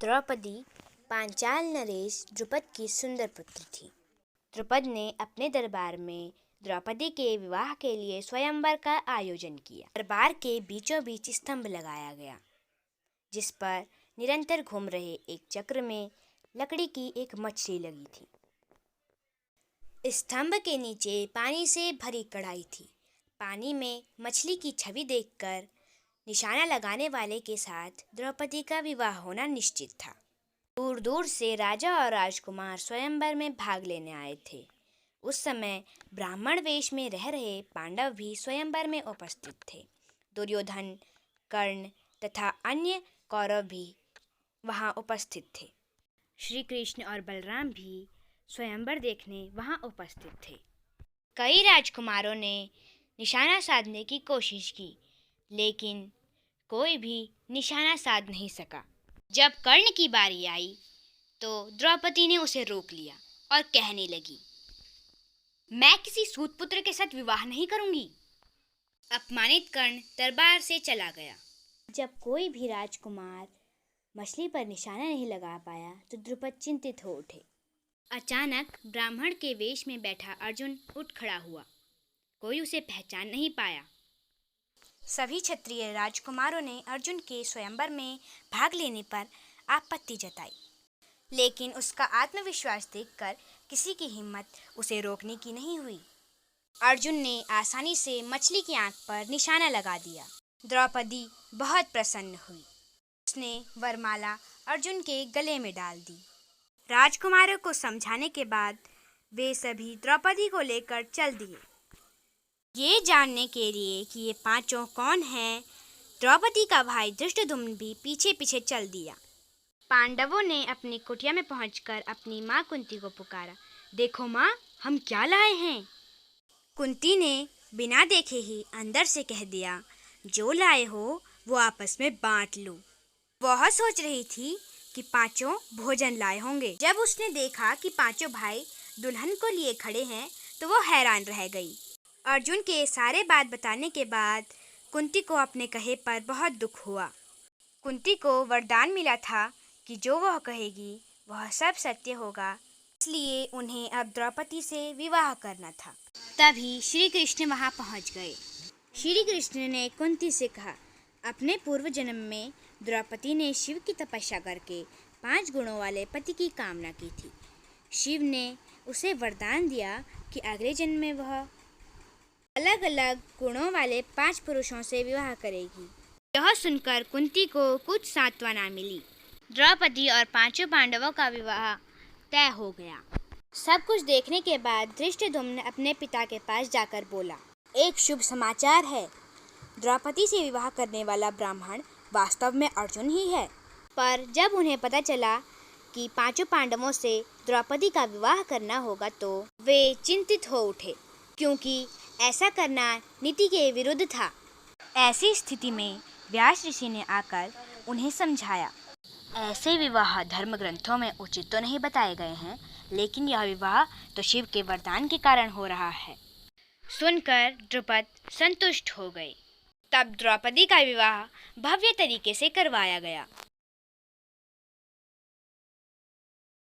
द्रौपदी पांचाल नरेश द्रुपद की सुंदर पुत्री थी। द्रुपद ने अपने दरबार में द्रौपदी के विवाह के लिए स्वयंवर का आयोजन किया। दरबार के बीचों बीच स्तंभ लगाया गया, जिस पर निरंतर घूम रहे एक चक्र में लकड़ी की एक मछली लगी थी। स्तंभ के नीचे पानी से भरी कढ़ाई थी। पानी में मछली की छवि देखकर निशाना लगाने वाले के साथ द्रौपदी का विवाह होना निश्चित था। दूर दूर से राजा और राजकुमार स्वयंवर में भाग लेने आए थे। उस समय ब्राह्मण वेश में रह रहे पांडव भी स्वयंवर में उपस्थित थे। दुर्योधन, कर्ण तथा अन्य कौरव भी वहां उपस्थित थे। श्री कृष्ण और बलराम भी स्वयंवर देखने वहां उपस्थित थे। कई राजकुमारों ने निशाना साधने की कोशिश की, लेकिन कोई भी निशाना साध नहीं सका। जब कर्ण की बारी आई तो द्रौपदी ने उसे रोक लिया और कहने लगी, मैं किसी सूतपुत्र के साथ विवाह नहीं करूंगी। अपमानित कर्ण दरबार से चला गया। जब कोई भी राजकुमार मछली पर निशाना नहीं लगा पाया तो द्रुपद चिंतित हो उठे। अचानक ब्राह्मण के वेश में बैठा अर्जुन उठ खड़ा हुआ। कोई उसे पहचान नहीं पाया। सभी क्षत्रिय राजकुमारों ने अर्जुन के स्वयंवर में भाग लेने पर आपत्ति जताई, लेकिन उसका आत्मविश्वास देखकर किसी की हिम्मत उसे रोकने की नहीं हुई। अर्जुन ने आसानी से मछली की आंख पर निशाना लगा दिया। द्रौपदी बहुत प्रसन्न हुई। उसने वरमाला अर्जुन के गले में डाल दी। राजकुमारों को समझाने के बाद वे सभी द्रौपदी को लेकर चल दिए। ये जानने के लिए कि ये पांचों कौन हैं, द्रौपदी का भाई धृष्टद्युम्न भी पीछे पीछे चल दिया। पांडवों ने अपनी कुटिया में पहुंचकर अपनी माँ कुंती को पुकारा, देखो माँ, हम क्या लाए हैं। कुंती ने बिना देखे ही अंदर से कह दिया, जो लाए हो वो आपस में बांट लो। वह सोच रही थी कि पांचों भोजन लाए होंगे। जब उसने देखा कि पांचों भाई दुल्हन को लिए खड़े हैं तो वो हैरान रह गई। अर्जुन के सारे बात बताने के बाद कुंती को अपने कहे पर बहुत दुख हुआ। कुंती को वरदान मिला था कि जो वह कहेगी वह सब सत्य होगा, इसलिए उन्हें अब द्रौपदी से विवाह करना था। तभी श्री कृष्ण वहां पहुंच गए। श्री कृष्ण ने कुंती से कहा, अपने पूर्व जन्म में द्रौपदी ने शिव की तपस्या करके 5 गुणों वाले पति की कामना की थी। शिव ने उसे वरदान दिया कि अगले जन्म में वह अलग अलग गुणों वाले 5 पुरुषों से विवाह करेगी। यह सुनकर कुंती को कुछ सांत्वना मिली। द्रौपदी और 5 पांडवों का विवाह तय हो गया। सब कुछ देखने के बाद धृष्टद्युम्न अपने पिता के पास जाकर बोला, एक शुभ समाचार है। द्रौपदी से विवाह करने वाला ब्राह्मण वास्तव में अर्जुन ही है। पर जब उन्हें पता चला कि 5 पांडवों से द्रौपदी का विवाह करना होगा तो वे चिंतित हो उठे, क्योंकि ऐसा करना नीति के विरुद्ध था। ऐसी स्थिति में व्यास ऋषि ने आकर उन्हें समझाया, ऐसे विवाह धर्म ग्रंथों में उचित तो नहीं बताए गए हैं, लेकिन यह विवाह तो शिव के वरदान के कारण हो रहा है। सुनकर द्रुपद संतुष्ट हो गए। तब द्रौपदी का विवाह भव्य तरीके से करवाया गया।